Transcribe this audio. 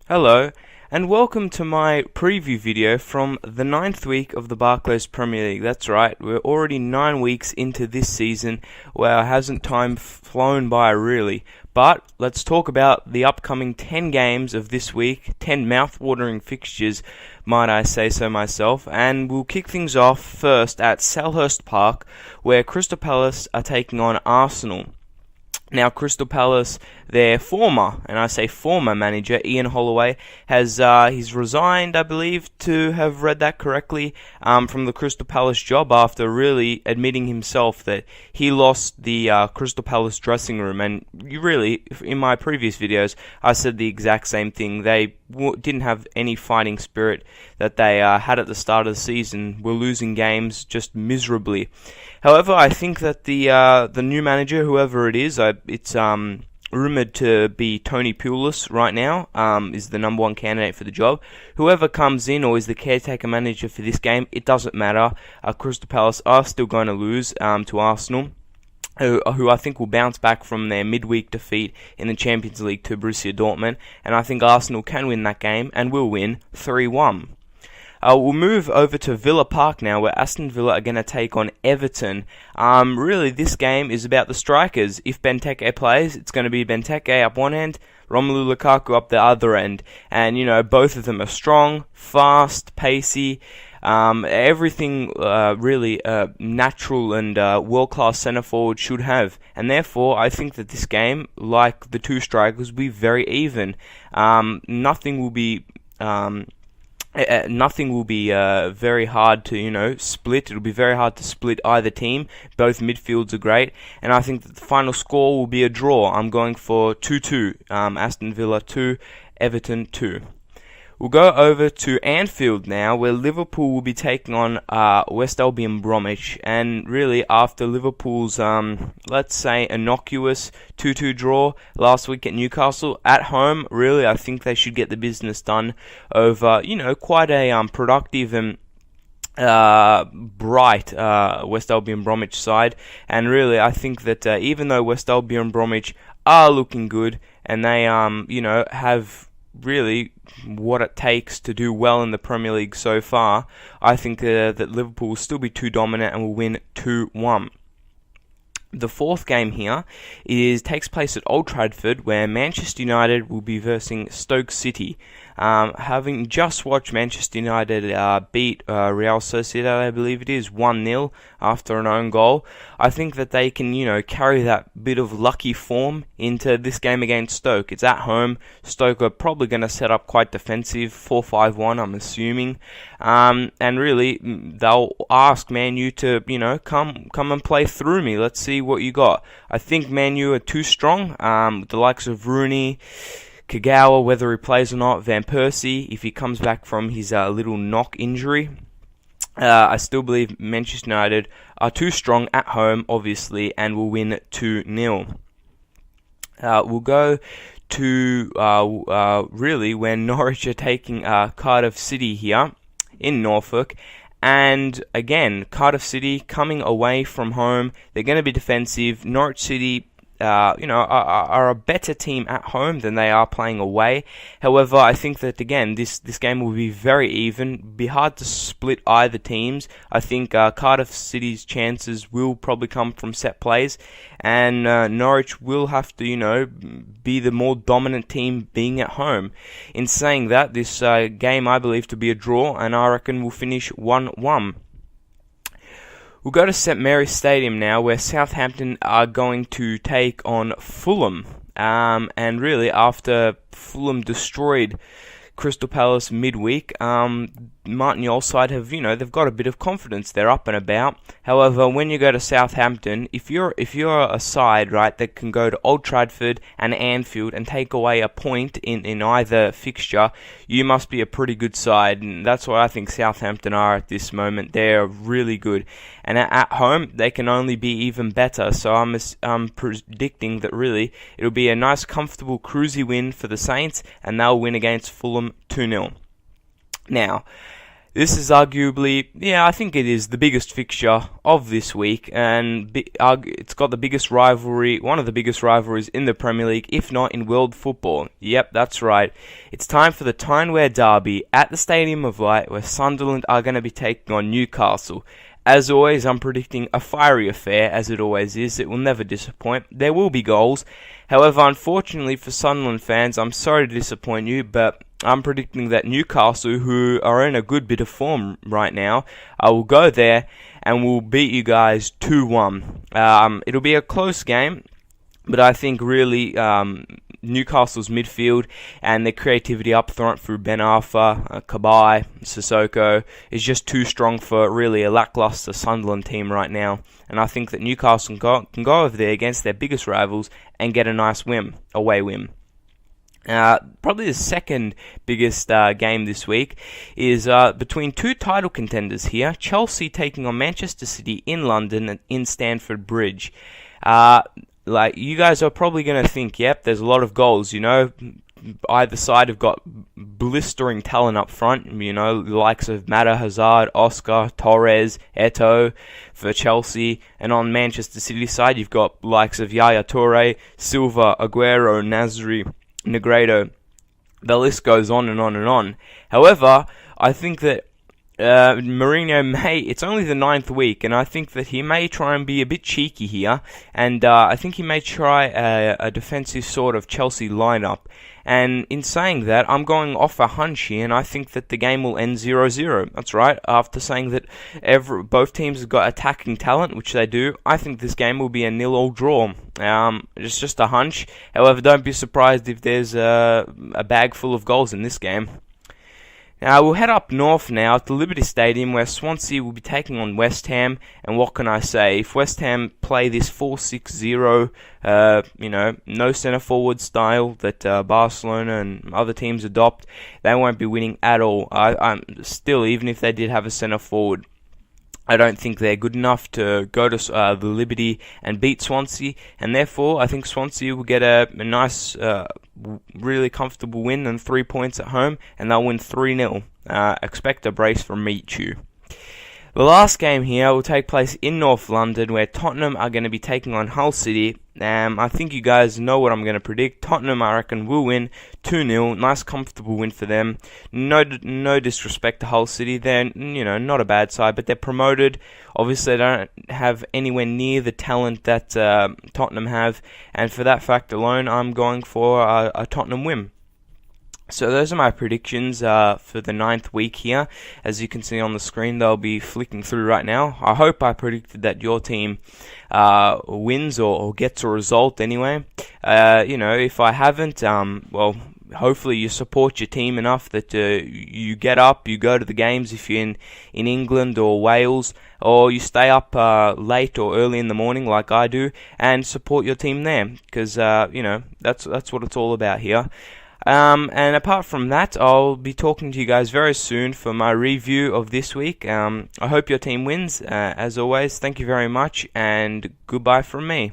Hello, and welcome to my preview video from the 9th week of the Barclays Premier League. That's right, we're already 9 weeks into this season, where hasn't time flown by really. But let's talk about the upcoming 10 games of this week, 10 mouth-watering fixtures, might I say so myself, and we'll kick things off first at Selhurst Park, where Crystal Palace are taking on Arsenal. Now, Crystal Palace, their former, and I say former manager, Ian Holloway, has he's resigned, I believe, to have read that correctly, from the Crystal Palace job after really admitting himself that he lost the Crystal Palace dressing room. And in my previous videos, I said the exact same thing. They didn't have any fighting spirit that they had at the start of the season, were losing games just miserably. However, I think that the new manager, whoever it is, it's rumoured to be Tony Pulis right now, is the number one candidate for the job. Whoever comes in or is the caretaker manager for this game, it doesn't matter. Crystal Palace are still going to lose to Arsenal, who I think will bounce back from their midweek defeat in the Champions League to Borussia Dortmund, and I think Arsenal can win that game and will win 3-1. We'll move over to Villa Park now, where Aston Villa are going to take on Everton. Really, this game is about the strikers. If Benteke plays, it's going to be Benteke up one end, Romelu Lukaku up the other end. And, both of them are strong, fast, pacey, everything really natural and world-class centre-forward should have. And therefore, I think that this game, like the two strikers, will be very even. Nothing will be very hard to, split. It'll be very hard to split either team. Both midfields are great. And I think that the final score will be a draw. I'm going for 2-2. Aston Villa 2, Everton 2. We'll go over to Anfield now, where Liverpool will be taking on West Albion Bromwich. And really, after Liverpool's, let's say, innocuous 2-2 draw last week at Newcastle, at home, really, I think they should get the business done over, quite a productive and bright West Albion Bromwich side. And really, I think that even though West Albion Bromwich are looking good, and they, have really what it takes to do well in the Premier League so far, I think that Liverpool will still be too dominant and will win 2-1. The fourth game here takes place at Old Trafford, where Manchester United will be versing Stoke City. Having just watched Manchester United beat Real Sociedad, I believe it is, 1-0 after an own goal, I think that they can, carry that bit of lucky form into this game against Stoke. It's at home. Stoke are probably going to set up quite defensive, 4-5-1, I'm assuming. And really, they'll ask Man U to, come and play through me. Let's see what you got. I think Man U are too strong. With the likes of Rooney, Kagawa, whether he plays or not, Van Persie, if he comes back from his little knock injury. I still believe Manchester United are too strong at home, obviously, and will win 2-0. We'll go to really where Norwich are taking Cardiff City here in Norfolk. And again, Cardiff City coming away from home. They're going to be defensive. Norwich City are a better team at home than they are playing away. However, I think that, again, this game will be very even. Be hard to split either teams. I think Cardiff City's chances will probably come from set plays, and Norwich will have to, be the more dominant team being at home. In saying that, this game I believe to be a draw, and I reckon will finish 1-1. We'll go to St Mary's Stadium now, where Southampton are going to take on Fulham. And really, after Fulham destroyed Crystal Palace midweek, Martin Yol's side have, they've got a bit of confidence. They're up and about. However, when you go to Southampton, if you're a side, right, that can go to Old Trafford and Anfield and take away a point in either fixture, you must be a pretty good side. And that's what I think Southampton are at this moment. They're really good. And at home, they can only be even better. So I'm predicting that really it'll be a nice, comfortable, cruisy win for the Saints, and they'll win against Fulham 2-0. Now, This is arguably, I think it is the biggest fixture of this week, and it's got the biggest rivalry, one of the biggest rivalries in the Premier League, if not in world football. Yep, that's right. It's time for the Tyne-Wear Derby at the Stadium of Light, where Sunderland are going to be taking on Newcastle. As always, I'm predicting a fiery affair, as it always is. It will never disappoint. There will be goals. However, unfortunately for Sunderland fans, I'm sorry to disappoint you, but I'm predicting that Newcastle, who are in a good bit of form right now, will go there and will beat you guys 2-1. It'll be a close game, but I think really Newcastle's midfield and their creativity up front through Ben Arfa, Cabaye, Sissoko is just too strong for really a lackluster Sunderland team right now. And I think that Newcastle can go over there against their biggest rivals and get a nice away win. Probably the second biggest game this week is between two title contenders here. Chelsea taking on Manchester City in London and in Stamford Bridge. You guys are probably going to think, yep, there's a lot of goals, Either side have got blistering talent up front, the likes of Mata, Hazard, Oscar, Torres, Eto'o for Chelsea. And on Manchester City side, you've got likes of Yaya Toure, Silva, Aguero, Nasri, Negredo. The list goes on and on and on. However, I think that Mourinho it's only the 9th week, and I think that he may try and be a bit cheeky here, and I think he may try a defensive sort of Chelsea lineup. And in saying that, I'm going off a hunch here, and I think that the game will end 0-0. That's right, after saying that both teams have got attacking talent, which they do, I think this game will be a 0-0 draw. It's just a hunch. However, don't be surprised if there's a bag full of goals in this game. Now, we'll head up north now to Liberty Stadium, where Swansea will be taking on West Ham. And what can I say? If West Ham play this 4-6-0, no centre-forward style that Barcelona and other teams adopt, they won't be winning at all. I'm still, even if they did have a centre-forward, I don't think they're good enough to go to the Liberty and beat Swansea, and therefore I think Swansea will get a nice, really comfortable win and 3 points at home, and they'll win 3-0. Expect a brace from Michu. The last game here will take place in North London, where Tottenham are going to be taking on Hull City. I think you guys know what I'm going to predict. Tottenham, I reckon, will win 2-0. Nice, comfortable win for them. No disrespect to Hull City. They're, not a bad side, but they're promoted. Obviously, they don't have anywhere near the talent that Tottenham have. And for that fact alone, I'm going for a Tottenham win. So those are my predictions for the 9th week here. As you can see on the screen, they'll be flicking through right now. I hope I predicted that your team wins or gets a result anyway. If I haven't, hopefully you support your team enough that you get up, you go to the games if you're in England or Wales, or you stay up late or early in the morning like I do and support your team there, because that's what it's all about here. And apart from that, I'll be talking to you guys very soon for my review of this week. I hope your team wins. As always, thank you very much, and goodbye from me.